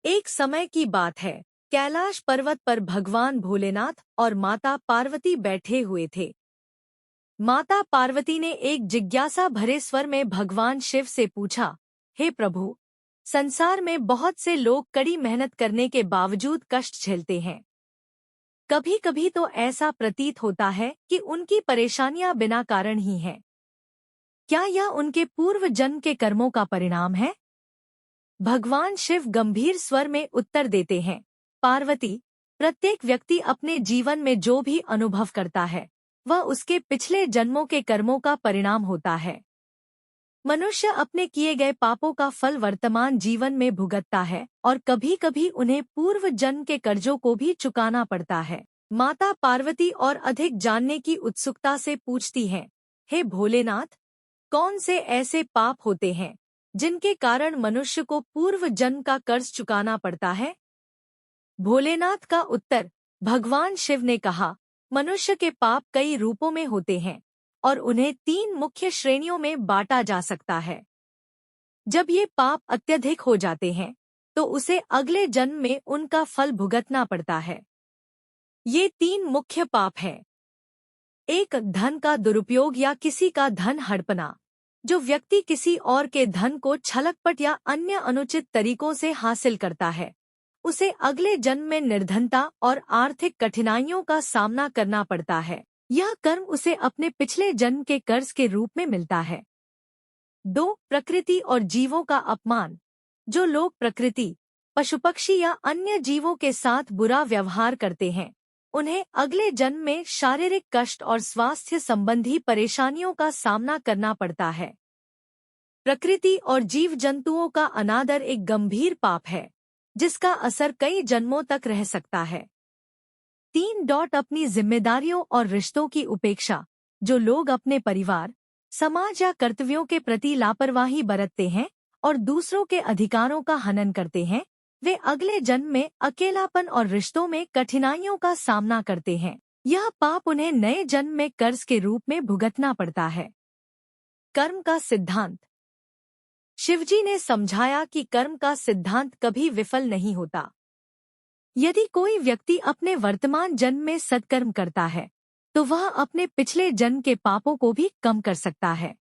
एक समय की बात है। कैलाश पर्वत पर भगवान भोलेनाथ और माता पार्वती बैठे हुए थे। माता पार्वती ने एक जिज्ञासा भरे स्वर में भगवान शिव से पूछा, हे प्रभु, संसार में बहुत से लोग कड़ी मेहनत करने के बावजूद कष्ट झेलते हैं। कभी कभी तो ऐसा प्रतीत होता है कि उनकी परेशानियां बिना कारण ही हैं। क्या यह उनके पूर्व जन्म के कर्मों का परिणाम है? भगवान शिव गंभीर स्वर में उत्तर देते हैं, पार्वती, प्रत्येक व्यक्ति अपने जीवन में जो भी अनुभव करता है वह उसके पिछले जन्मों के कर्मों का परिणाम होता है। मनुष्य अपने किए गए पापों का फल वर्तमान जीवन में भुगतता है और कभी कभी उन्हें पूर्व जन्म के कर्जों को भी चुकाना पड़ता है। माता पार्वती और अधिक जानने की उत्सुकता से पूछती हैं, हे भोलेनाथ, कौन से ऐसे पाप होते हैं जिनके कारण मनुष्य को पूर्व जन्म का कर्ज चुकाना पड़ता है? भोलेनाथ का उत्तर, भगवान शिव ने कहा, मनुष्य के पाप कई रूपों में होते हैं और उन्हें 3 मुख्य श्रेणियों में बांटा जा सकता है। जब ये पाप अत्यधिक हो जाते हैं तो उसे अगले जन्म में उनका फल भुगतना पड़ता है। ये 3 मुख्य पाप हैं। 1, धन का दुरुपयोग या किसी का धन हड़पना। जो व्यक्ति किसी और के धन को छलकपट या अन्य अनुचित तरीकों से हासिल करता है उसे अगले जन्म में निर्धनता और आर्थिक कठिनाइयों का सामना करना पड़ता है। यह कर्म उसे अपने पिछले जन्म के कर्ज के रूप में मिलता है। 2, प्रकृति और जीवों का अपमान। जो लोग प्रकृति, पशु पक्षी या अन्य जीवों के साथ बुरा व्यवहार करते हैं उन्हें अगले जन्म में शारीरिक कष्ट और स्वास्थ्य संबंधी परेशानियों का सामना करना पड़ता है। प्रकृति और जीव जंतुओं का अनादर एक गंभीर पाप है जिसका असर कई जन्मों तक रह सकता है। 3, अपनी जिम्मेदारियों और रिश्तों की उपेक्षा। जो लोग अपने परिवार, समाज या कर्तव्यों के प्रति लापरवाही बरतते हैं और दूसरों के अधिकारों का हनन करते हैं वे अगले जन्म में अकेलापन और रिश्तों में कठिनाइयों का सामना करते हैं। यह पाप उन्हें नए जन्म में कर्ज के रूप में भुगतना पड़ता है। कर्म का सिद्धांत। शिवजी ने समझाया कि कर्म का सिद्धांत कभी विफल नहीं होता। यदि कोई व्यक्ति अपने वर्तमान जन्म में सत्कर्म करता है तो वह अपने पिछले जन्म के पापों को भी कम कर सकता है।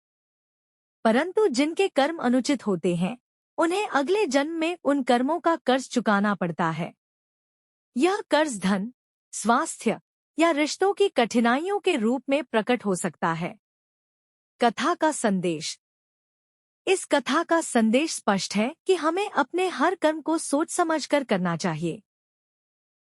परंतु जिनके कर्म अनुचित होते हैं उन्हें अगले जन्म में उन कर्मों का कर्ज चुकाना पड़ता है। यह कर्ज धन, स्वास्थ्य या रिश्तों की कठिनाइयों के रूप में प्रकट हो सकता है। कथा का संदेश। इस कथा का संदेश स्पष्ट है कि हमें अपने हर कर्म को सोच समझकर करना चाहिए।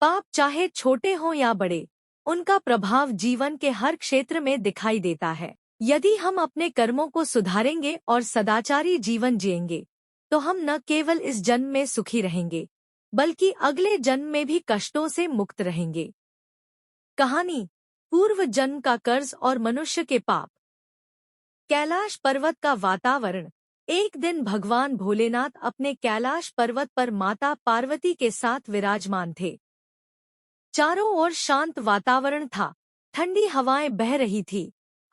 पाप चाहे छोटे हों या बड़े, उनका प्रभाव जीवन के हर क्षेत्र में दिखाई देता है। यदि हम अपने कर्मों को सुधारेंगे और सदाचारी जीवन जिएंगे तो हम न केवल इस जन्म में सुखी रहेंगे बल्कि अगले जन्म में भी कष्टों से मुक्त रहेंगे। कहानी, पूर्व जन्म का कर्ज और मनुष्य के पाप। कैलाश पर्वत का वातावरण। एक दिन भगवान भोलेनाथ अपने कैलाश पर्वत पर माता पार्वती के साथ विराजमान थे। चारों ओर शांत वातावरण था, ठंडी हवाएं बह रही थी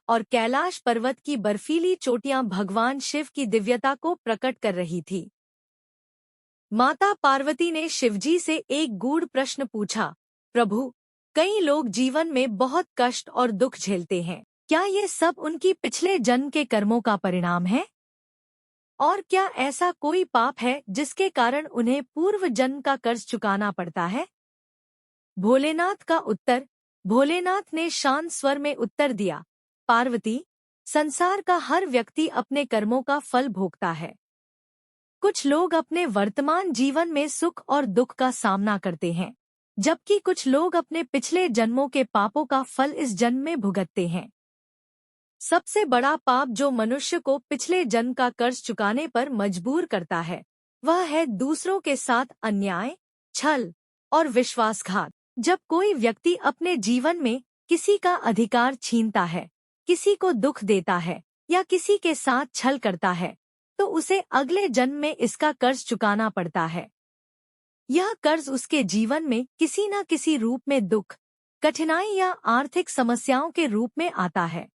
और कैलाश पर्वत की बर्फीली चोटियां भगवान शिव की दिव्यता को प्रकट कर रही थी। माता पार्वती ने शिवजी से एक गूढ़ प्रश्न पूछा, प्रभु, कई लोग जीवन में बहुत कष्ट और दुख झेलते हैं, क्या ये सब उनकी पिछले जन्म के कर्मों का परिणाम है? और क्या ऐसा कोई पाप है जिसके कारण उन्हें पूर्व जन्म का कर्ज चुकाना पड़ता है? भोलेनाथ का उत्तर। भोलेनाथ ने शांत स्वर में उत्तर दिया, पार्वती, संसार का हर व्यक्ति अपने कर्मों का फल भोगता है। कुछ लोग अपने वर्तमान जीवन में सुख और दुख का सामना करते हैं, जबकि कुछ लोग अपने पिछले जन्मों के पापों का फल इस जन्म में भुगतते हैं। सबसे बड़ा पाप जो मनुष्य को पिछले जन्म का कर्ज चुकाने पर मजबूर करता है वह है दूसरों के साथ अन्याय, छल और विश्वासघात। जब कोई व्यक्ति अपने जीवन में किसी का अधिकार छीनता है, किसी को दुख देता है या किसी के साथ छल करता है तो उसे अगले जन्म में इसका कर्ज चुकाना पड़ता है। यह कर्ज उसके जीवन में किसी न किसी रूप में दुख, कठिनाई या आर्थिक समस्याओं के रूप में आता है।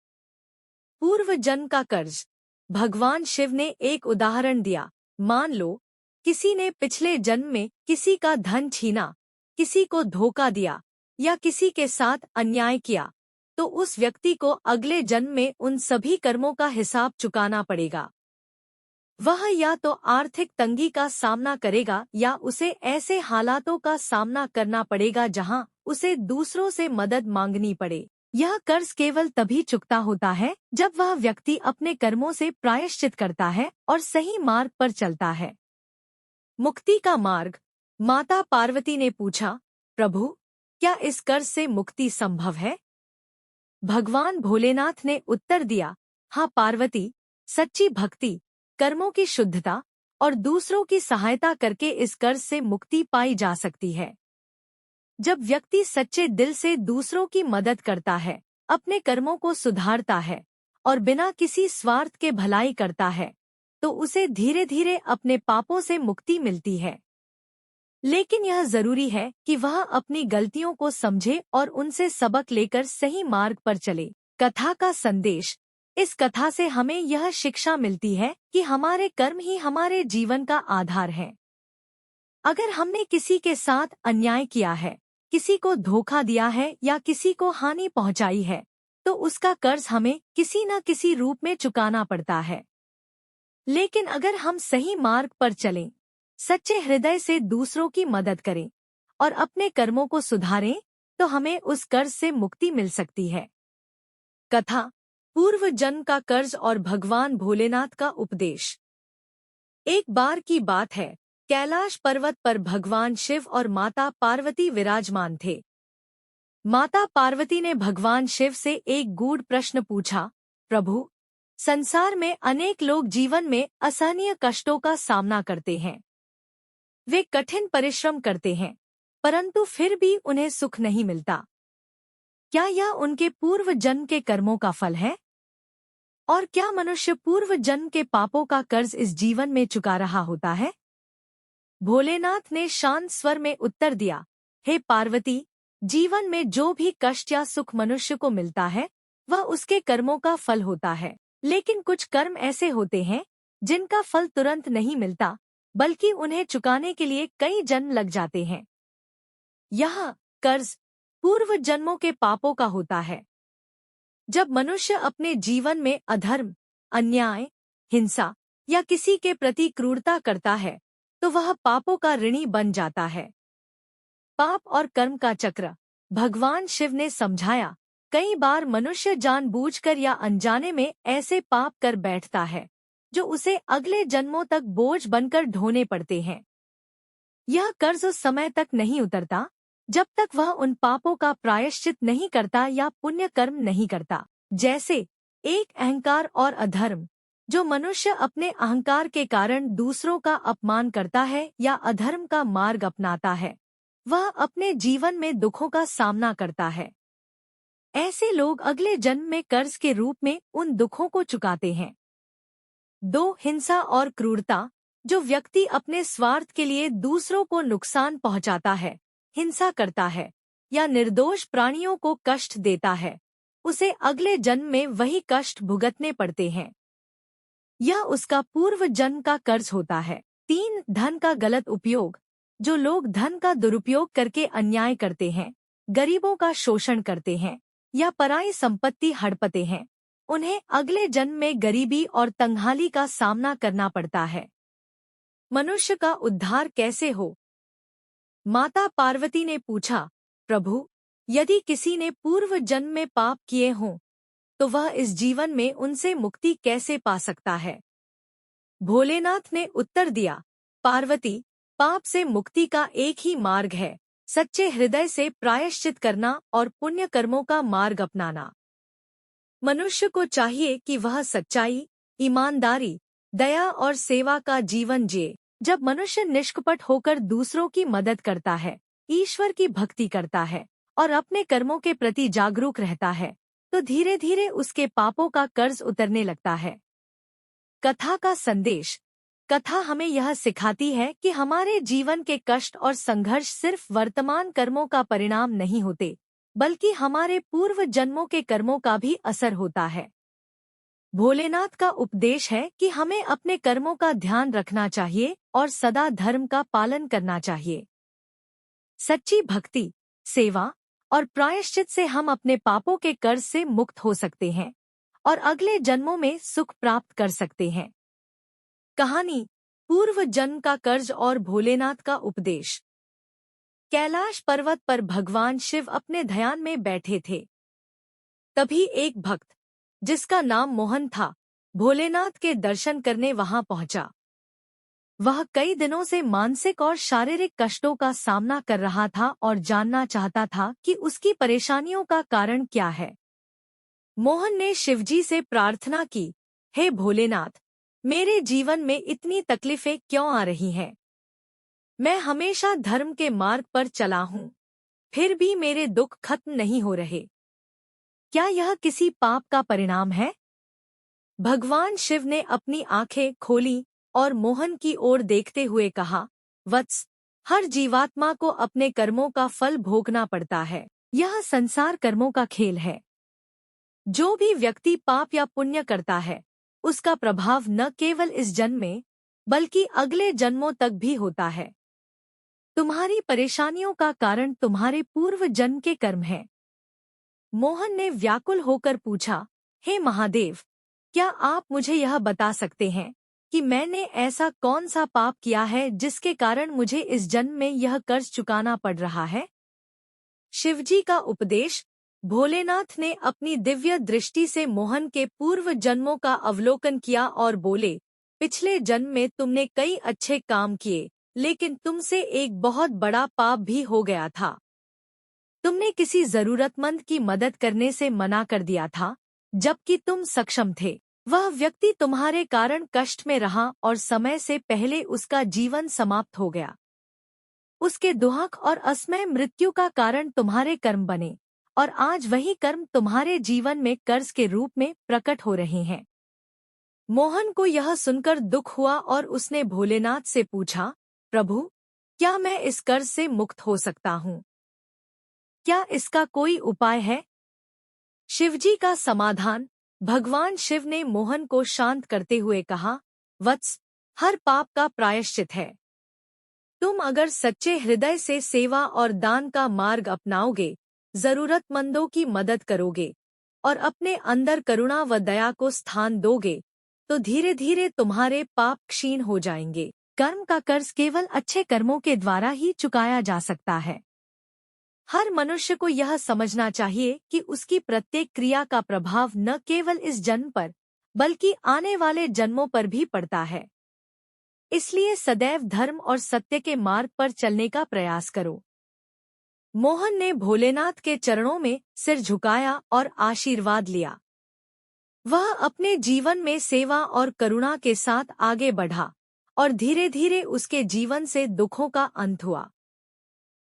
पूर्व जन्म का कर्ज। भगवान शिव ने एक उदाहरण दिया। मान लो किसी ने पिछले जन्म में किसी का धन छीना, किसी को धोखा दिया या किसी के साथ अन्याय किया, तो उस व्यक्ति को अगले जन्म में उन सभी कर्मों का हिसाब चुकाना पड़ेगा। वह या तो आर्थिक तंगी का सामना करेगा या उसे ऐसे हालातों का सामना करना पड़ेगा जहां उसे दूसरों से मदद मांगनी पड़े। यह कर्ज केवल तभी चुकता होता है जब वह व्यक्ति अपने कर्मों से प्रायश्चित करता है और सही मार्ग पर चलता है। मुक्ति का मार्ग। माता पार्वती ने पूछा, प्रभु, क्या इस कर्ज से मुक्ति संभव है? भगवान भोलेनाथ ने उत्तर दिया, हाँ पार्वती, सच्ची भक्ति, कर्मों की शुद्धता और दूसरों की सहायता करके इस कर्ज से मुक्ति पाई जा सकती है। जब व्यक्ति सच्चे दिल से दूसरों की मदद करता है, अपने कर्मों को सुधारता है और बिना किसी स्वार्थ के भलाई करता है, तो उसे धीरे धीरे अपने पापों से मुक्ति मिलती है। लेकिन यह जरूरी है कि वह अपनी गलतियों को समझे और उनसे सबक लेकर सही मार्ग पर चले। कथा का संदेश। इस कथा से हमें यह शिक्षा मिलती है कि हमारे कर्म ही हमारे जीवन का आधार है। अगर हमने किसी के साथ अन्याय किया है, किसी को धोखा दिया है या किसी को हानि पहुंचाई है, तो उसका कर्ज हमें किसी न किसी रूप में चुकाना पड़ता है। लेकिन अगर हम सही मार्ग पर चलें, सच्चे हृदय से दूसरों की मदद करें और अपने कर्मों को सुधारें, तो हमें उस कर्ज से मुक्ति मिल सकती है। कथा, पूर्व जन्म का कर्ज और भगवान भोलेनाथ का उपदेश। एक बार की बात है, कैलाश पर्वत पर भगवान शिव और माता पार्वती विराजमान थे। माता पार्वती ने भगवान शिव से एक गूढ़ प्रश्न पूछा, प्रभु, संसार में अनेक लोग जीवन में असहनीय कष्टों का सामना करते हैं। वे कठिन परिश्रम करते हैं, परंतु फिर भी उन्हें सुख नहीं मिलता। क्या यह उनके पूर्व जन्म के कर्मों का फल है? और क्या मनुष्य पूर्व जन्म के पापों का कर्ज इस जीवन में चुका रहा होता है? भोलेनाथ ने शांत स्वर में उत्तर दिया, हे पार्वती, जीवन में जो भी कष्ट या सुख मनुष्य को मिलता है, वह उसके कर्मों का फल होता है। लेकिन कुछ कर्म ऐसे होते हैं जिनका फल तुरंत नहीं मिलता, बल्कि उन्हें चुकाने के लिए कई जन्म लग जाते हैं। यह कर्ज पूर्व जन्मों के पापों का होता है। जब मनुष्य अपने जीवन में अधर्म, अन्याय, हिंसा या किसी के प्रति क्रूरता करता है, तो वह पापों का ऋणी बन जाता है। पाप और कर्म का चक्र। भगवान शिव ने समझाया, कई बार मनुष्य जानबूझकर या अनजाने में ऐसे पाप कर बैठता है जो उसे अगले जन्मों तक बोझ बनकर ढोने पड़ते हैं। यह कर्ज उस समय तक नहीं उतरता जब तक वह उन पापों का प्रायश्चित नहीं करता या पुण्य कर्म नहीं करता। जैसे एक अहंकार और अधर्म। जो मनुष्य अपने अहंकार के कारण दूसरों का अपमान करता है या अधर्म का मार्ग अपनाता है, वह अपने जीवन में दुखों का सामना करता है। ऐसे लोग अगले जन्म में कर्ज के रूप में उन दुखों को चुकाते हैं। 2. हिंसा और क्रूरता। जो व्यक्ति अपने स्वार्थ के लिए दूसरों को नुकसान पहुंचाता है, हिंसा करता है या निर्दोष प्राणियों को कष्ट देता है, उसे अगले जन्म में वही कष्ट भुगतने पड़ते हैं। यह उसका पूर्व जन्म का कर्ज होता है। 3. धन का गलत उपयोग। जो लोग धन का दुरुपयोग करके अन्याय करते हैं, गरीबों का शोषण करते हैं या पराई संपत्ति हड़पते हैं, उन्हें अगले जन्म में गरीबी और तंगहाली का सामना करना पड़ता है। मनुष्य का उद्धार कैसे हो? माता पार्वती ने पूछा, प्रभु, यदि किसी ने पूर्व जन्म में पाप किए हों, तो वह इस जीवन में उनसे मुक्ति कैसे पा सकता है? भोलेनाथ ने उत्तर दिया, पार्वती, पाप से मुक्ति का एक ही मार्ग है, सच्चे हृदय से प्रायश्चित करना और पुण्य कर्मों का मार्ग अपनाना। मनुष्य को चाहिए कि वह सच्चाई, ईमानदारी, दया और सेवा का जीवन जिए। जब मनुष्य निष्कपट होकर दूसरों की मदद करता है, ईश्वर की भक्ति करता है और अपने कर्मों के प्रति जागरूक रहता है, तो धीरे धीरे उसके पापों का कर्ज उतरने लगता है। कथा का संदेश। कथा हमें यह सिखाती है कि हमारे जीवन के कष्ट और संघर्ष सिर्फ वर्तमान कर्मों का परिणाम नहीं होते, बल्कि हमारे पूर्व जन्मों के कर्मों का भी असर होता है। भोलेनाथ का उपदेश है कि हमें अपने कर्मों का ध्यान रखना चाहिए और सदा धर्म का पालन करना चाहिए। सच्ची भक्ति, सेवा और प्रायश्चित से हम अपने पापों के कर्ज से मुक्त हो सकते हैं और अगले जन्मों में सुख प्राप्त कर सकते हैं। कहानी, पूर्व जन्म का कर्ज और भोलेनाथ का उपदेश। कैलाश पर्वत पर भगवान शिव अपने ध्यान में बैठे थे। तभी एक भक्त, जिसका नाम मोहन था, भोलेनाथ के दर्शन करने वहां पहुंचा। वह कई दिनों से मानसिक और शारीरिक कष्टों का सामना कर रहा था और जानना चाहता था कि उसकी परेशानियों का कारण क्या है। मोहन ने शिवजी से प्रार्थना की, हे भोलेनाथ, मेरे जीवन में इतनी तकलीफें क्यों आ रही हैं? मैं हमेशा धर्म के मार्ग पर चला हूँ, फिर भी मेरे दुख खत्म नहीं हो रहे। क्या यह किसी पाप का परिणाम है? भगवान शिव ने अपनी आंखें खोली और मोहन की ओर देखते हुए कहा, वत्स, हर जीवात्मा को अपने कर्मों का फल भोगना पड़ता है। यह संसार कर्मों का खेल है। जो भी व्यक्ति पाप या पुण्य करता है, उसका प्रभाव न केवल इस जन्म में बल्कि अगले जन्मों तक भी होता है। तुम्हारी परेशानियों का कारण तुम्हारे पूर्व जन्म के कर्म हैं। मोहन ने व्याकुल होकर पूछा, हे महादेव, क्या आप मुझे यह बता सकते हैं कि मैंने ऐसा कौन सा पाप किया है जिसके कारण मुझे इस जन्म में यह कर्ज चुकाना पड़ रहा है? शिवजी का उपदेश। भोलेनाथ ने अपनी दिव्य दृष्टि से मोहन के पूर्व जन्मों का अवलोकन किया और बोले, पिछले जन्म में तुमने कई अच्छे काम किए, लेकिन तुमसे एक बहुत बड़ा पाप भी हो गया था। तुमने किसी जरूरतमंद की मदद करने से मना कर दिया था, जबकि तुम सक्षम थे। वह व्यक्ति तुम्हारे कारण कष्ट में रहा और समय से पहले उसका जीवन समाप्त हो गया। उसके दुख और असमय मृत्यु का कारण तुम्हारे कर्म बने और आज वही कर्म तुम्हारे जीवन में कर्ज के रूप में प्रकट हो रहे हैं। मोहन को यह सुनकर दुख हुआ और उसने भोलेनाथ से पूछा, प्रभु, क्या मैं इस कर्ज से मुक्त हो सकता हूँ? क्या इसका कोई उपाय है? शिवजी का समाधान। भगवान शिव ने मोहन को शांत करते हुए कहा, वत्स, हर पाप का प्रायश्चित है। तुम अगर सच्चे हृदय से सेवा और दान का मार्ग अपनाओगे, जरूरतमंदों की मदद करोगे और अपने अंदर करुणा व दया को स्थान दोगे, तो धीरे धीरे तुम्हारे पाप क्षीण हो जाएंगे। कर्म का कर्ज केवल अच्छे कर्मों के द्वारा ही चुकाया जा सकता है। हर मनुष्य को यह समझना चाहिए कि उसकी प्रत्येक क्रिया का प्रभाव न केवल इस जन्म पर बल्कि आने वाले जन्मों पर भी पड़ता है। इसलिए सदैव धर्म और सत्य के मार्ग पर चलने का प्रयास करो। मोहन ने भोलेनाथ के चरणों में सिर झुकाया और आशीर्वाद लिया। वह अपने जीवन में सेवा और करुणा के साथ आगे बढ़ा और धीरे धीरे उसके जीवन से दुखों का अंत हुआ।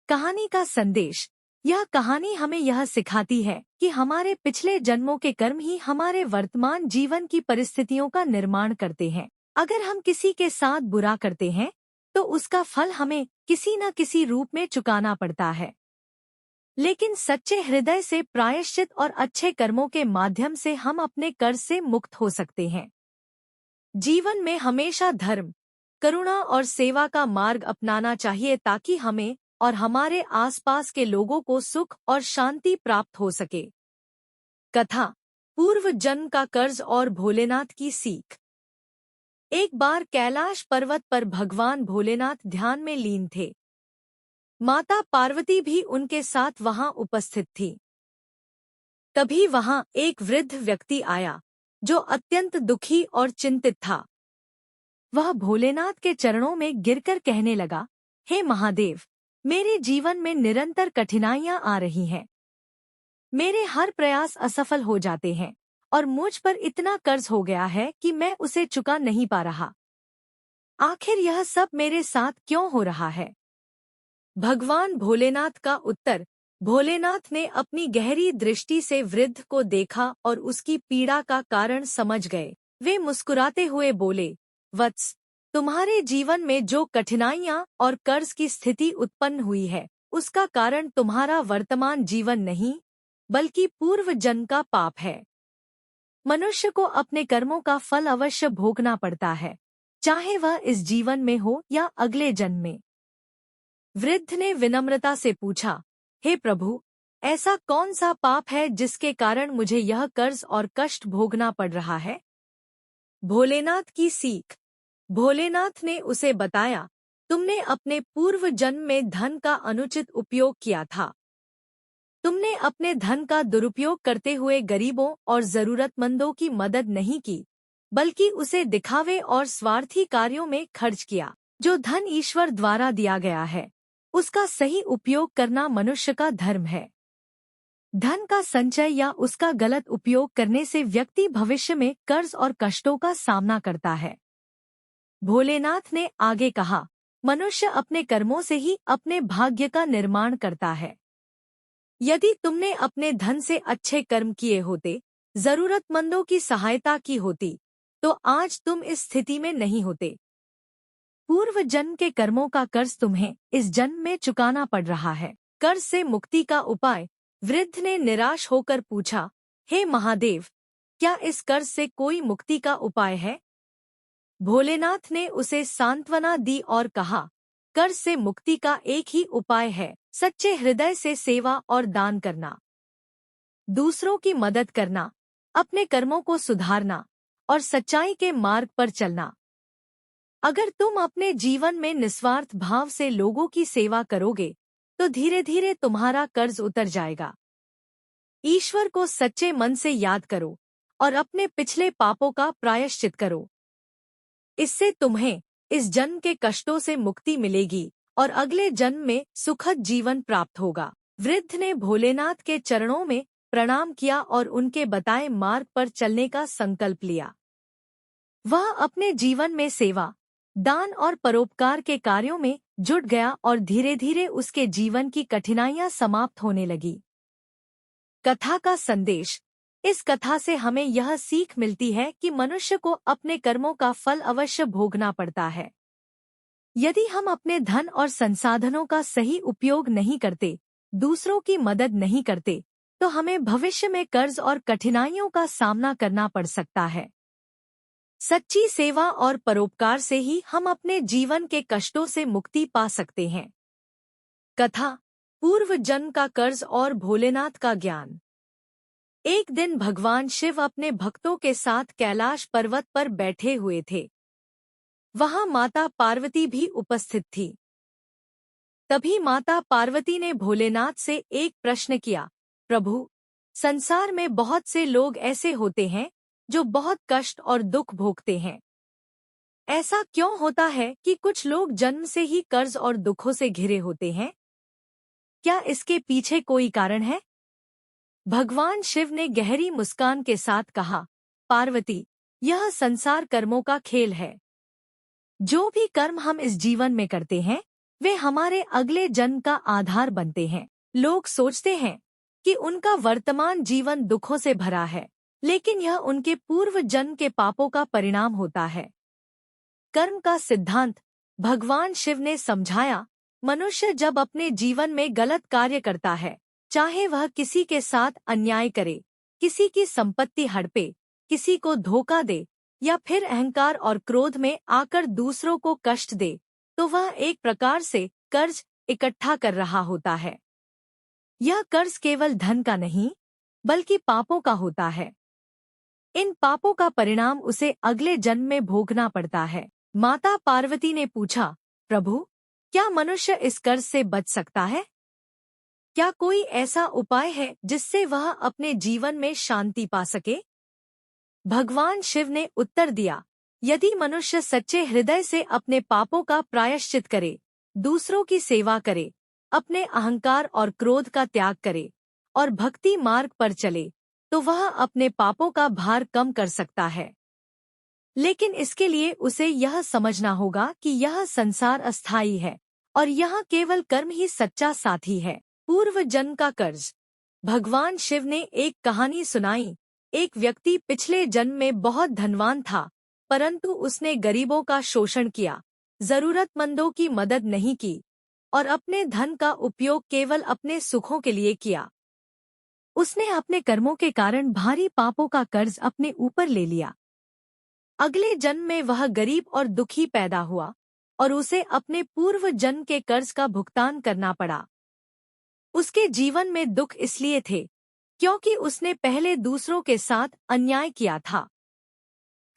कहानी का संदेश। यह कहानी हमें यह सिखाती है कि हमारे पिछले जन्मों के कर्म ही हमारे वर्तमान जीवन की परिस्थितियों का निर्माण करते हैं। अगर हम किसी के साथ बुरा करते हैं तो उसका फल हमें किसी न किसी रूप में चुकाना पड़ता है, लेकिन सच्चे हृदय से प्रायश्चित और अच्छे कर्मों के माध्यम से हम अपने कर्ज से मुक्त हो सकते हैं। जीवन में हमेशा धर्म, करुणा और सेवा का मार्ग अपनाना चाहिए ताकि हमें और हमारे आसपास के लोगों को सुख और शांति प्राप्त हो सके। कथा, पूर्व जन्म का कर्ज और भोलेनाथ की सीख। एक बार कैलाश पर्वत पर भगवान भोलेनाथ ध्यान में लीन थे। माता पार्वती भी उनके साथ वहां उपस्थित थी। तभी वहां एक वृद्ध व्यक्ति आया जो अत्यंत दुखी और चिंतित था। वह भोलेनाथ के चरणों में गिरकर कहने लगा, हे महादेव, मेरे जीवन में निरंतर कठिनाइयां आ रही हैं। मेरे हर प्रयास असफल हो जाते हैं और मुझ पर इतना कर्ज हो गया है कि मैं उसे चुका नहीं पा रहा। आखिर यह सब मेरे साथ क्यों हो रहा है? भगवान भोलेनाथ का उत्तर। भोलेनाथ ने अपनी गहरी दृष्टि से वृद्ध को देखा और उसकी पीड़ा का कारण समझ गए। वे मुस्कुराते हुए बोले, वत्स, तुम्हारे जीवन में जो कठिनाइयां और कर्ज की स्थिति उत्पन्न हुई है, उसका कारण तुम्हारा वर्तमान जीवन नहीं, बल्कि पूर्व जन्म का पाप है। मनुष्य को अपने कर्मों का फल अवश्य भोगना पड़ता है, चाहे वह इस जीवन में हो या अगले जन्म में। वृद्ध ने विनम्रता से पूछा, हे प्रभु, ऐसा कौन सा पाप है जिसके कारण मुझे यह कर्ज और कष्ट भोगना पड़ रहा है? भोलेनाथ की सीख। भोलेनाथ ने उसे बताया, तुमने अपने पूर्व जन्म में धन का अनुचित उपयोग किया था। तुमने अपने धन का दुरुपयोग करते हुए गरीबों और जरूरतमंदों की मदद नहीं की, बल्कि उसे दिखावे और स्वार्थी कार्यों में खर्च किया। जो धन ईश्वर द्वारा दिया गया है, उसका सही उपयोग करना मनुष्य का धर्म है। धन का संचय या उसका गलत उपयोग करने से व्यक्ति भविष्य में कर्ज और कष्टों का सामना करता है। भोलेनाथ ने आगे कहा, मनुष्य अपने कर्मों से ही अपने भाग्य का निर्माण करता है। यदि तुमने अपने धन से अच्छे कर्म किए होते, जरूरतमंदों की सहायता की होती, तो आज तुम इस स्थिति में नहीं होते। पूर्व जन्म के कर्मों का कर्ज तुम्हें इस जन्म में चुकाना पड़ रहा है। कर्ज से मुक्ति का उपाय। वृद्ध ने निराश होकर पूछा, हे महादेव, क्या इस कर्ज से कोई मुक्ति का उपाय है? भोलेनाथ ने उसे सांत्वना दी और कहा, कर्ज से मुक्ति का एक ही उपाय है, सच्चे हृदय से सेवा और दान करना, दूसरों की मदद करना, अपने कर्मों को सुधारना और सच्चाई के मार्ग पर चलना। अगर तुम अपने जीवन में निस्वार्थ भाव से लोगों की सेवा करोगे, तो धीरे धीरे तुम्हारा कर्ज उतर जाएगा। ईश्वर को सच्चे मन से याद करो और अपने पिछले पापों का प्रायश्चित करो। इससे तुम्हें इस जन्म के कष्टों से मुक्ति मिलेगी और अगले जन्म में सुखद जीवन प्राप्त होगा। वृद्ध ने भोलेनाथ के चरणों में प्रणाम किया और उनके बताए मार्ग पर चलने का संकल्प लिया। वह अपने जीवन में सेवा, दान और परोपकार के कार्यों में जुट गया और धीरे धीरे उसके जीवन की कठिनाइयां समाप्त होने लगी। कथा का संदेश। इस कथा से हमें यह सीख मिलती है कि मनुष्य को अपने कर्मों का फल अवश्य भोगना पड़ता है। यदि हम अपने धन और संसाधनों का सही उपयोग नहीं करते, दूसरों की मदद नहीं करते, तो हमें भविष्य में कर्ज और कठिनाइयों का सामना करना पड़ सकता है। सच्ची सेवा और परोपकार से ही हम अपने जीवन के कष्टों से मुक्ति पा सकते हैं। कथा, पूर्व जन्म का कर्ज और भोलेनाथ का ज्ञान। एक दिन भगवान शिव अपने भक्तों के साथ कैलाश पर्वत पर बैठे हुए थे। वहां माता पार्वती भी उपस्थित थी। तभी माता पार्वती ने भोलेनाथ से एक प्रश्न किया, प्रभु, संसार में बहुत से लोग ऐसे होते हैं जो बहुत कष्ट और दुख भोगते हैं। ऐसा क्यों होता है कि कुछ लोग जन्म से ही कर्ज और दुखों से घिरे होते हैं? क्या इसके पीछे कोई कारण है? भगवान शिव ने गहरी मुस्कान के साथ कहा, पार्वती, यह संसार कर्मों का खेल है। जो भी कर्म हम इस जीवन में करते हैं, वे हमारे अगले जन्म का आधार बनते हैं। लोग सोचते हैं कि उनका वर्तमान जीवन दुखों से भरा है, लेकिन यह उनके पूर्व जन्म के पापों का परिणाम होता है। कर्म का सिद्धांत। भगवान शिव ने समझाया, मनुष्य जब अपने जीवन में गलत कार्य करता है, चाहे वह किसी के साथ अन्याय करे, किसी की संपत्ति हड़पे, किसी को धोखा दे या फिर अहंकार और क्रोध में आकर दूसरों को कष्ट दे, तो वह एक प्रकार से कर्ज इकट्ठा कर रहा होता है। यह कर्ज केवल धन का नहीं, बल्कि पापों का होता है। इन पापों का परिणाम उसे अगले जन्म में भोगना पड़ता है। माता पार्वती ने पूछा, प्रभु, क्या मनुष्य इस कर्ज से बच सकता है? क्या कोई ऐसा उपाय है जिससे वह अपने जीवन में शांति पा सके? भगवान शिव ने उत्तर दिया, यदि मनुष्य सच्चे हृदय से अपने पापों का प्रायश्चित करे, दूसरों की सेवा करे, अपने अहंकार और क्रोध का त्याग करे और भक्ति मार्ग पर चले, तो वह अपने पापों का भार कम कर सकता है। लेकिन इसके लिए उसे यह समझना होगा कि यह संसार अस्थायी है और यह केवल कर्म ही सच्चा साथी है। पूर्व जन्म का कर्ज। भगवान शिव ने एक कहानी सुनाई। एक व्यक्ति पिछले जन्म में बहुत धनवान था, परंतु उसने गरीबों का शोषण किया, जरूरतमंदों की मदद नहीं की और अपने धन का उपयोग केवल अपने सुखों के लिए किया। उसने अपने कर्मों के कारण भारी पापों का कर्ज अपने ऊपर ले लिया। अगले जन्म में वह गरीब और दुखी पैदा हुआ और उसे अपने पूर्व जन्म के कर्ज का भुगतान करना पड़ा। उसके जीवन में दुख इसलिए थे क्योंकि उसने पहले दूसरों के साथ अन्याय किया था।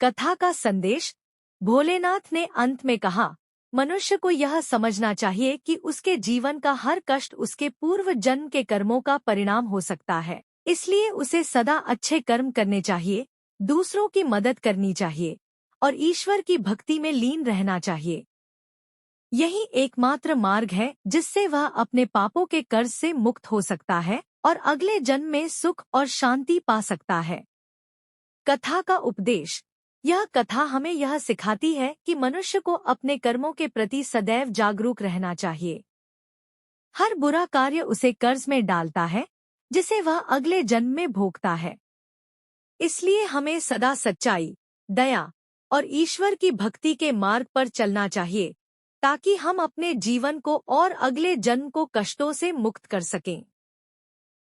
कथा का संदेश। भोलेनाथ ने अंत में कहा, मनुष्य को यह समझना चाहिए कि उसके जीवन का हर कष्ट उसके पूर्व जन्म के कर्मों का परिणाम हो सकता है, इसलिए उसे सदा अच्छे कर्म करने चाहिए, दूसरों की मदद करनी चाहिए और ईश्वर की भक्ति में लीन रहना चाहिए। यही एकमात्र मार्ग है जिससे वह अपने पापों के कर्ज से मुक्त हो सकता है और अगले जन्म में सुख और शांति पा सकता है। कथा का उपदेश। यह कथा हमें यह सिखाती है कि मनुष्य को अपने कर्मों के प्रति सदैव जागरूक रहना चाहिए। हर बुरा कार्य उसे कर्ज में डालता है जिसे वह अगले जन्म में भोगता है। इसलिए हमें सदा सच्चाई, दया और ईश्वर की भक्ति के मार्ग पर चलना चाहिए ताकि हम अपने जीवन को और अगले जन्म को कष्टों से मुक्त कर सकें।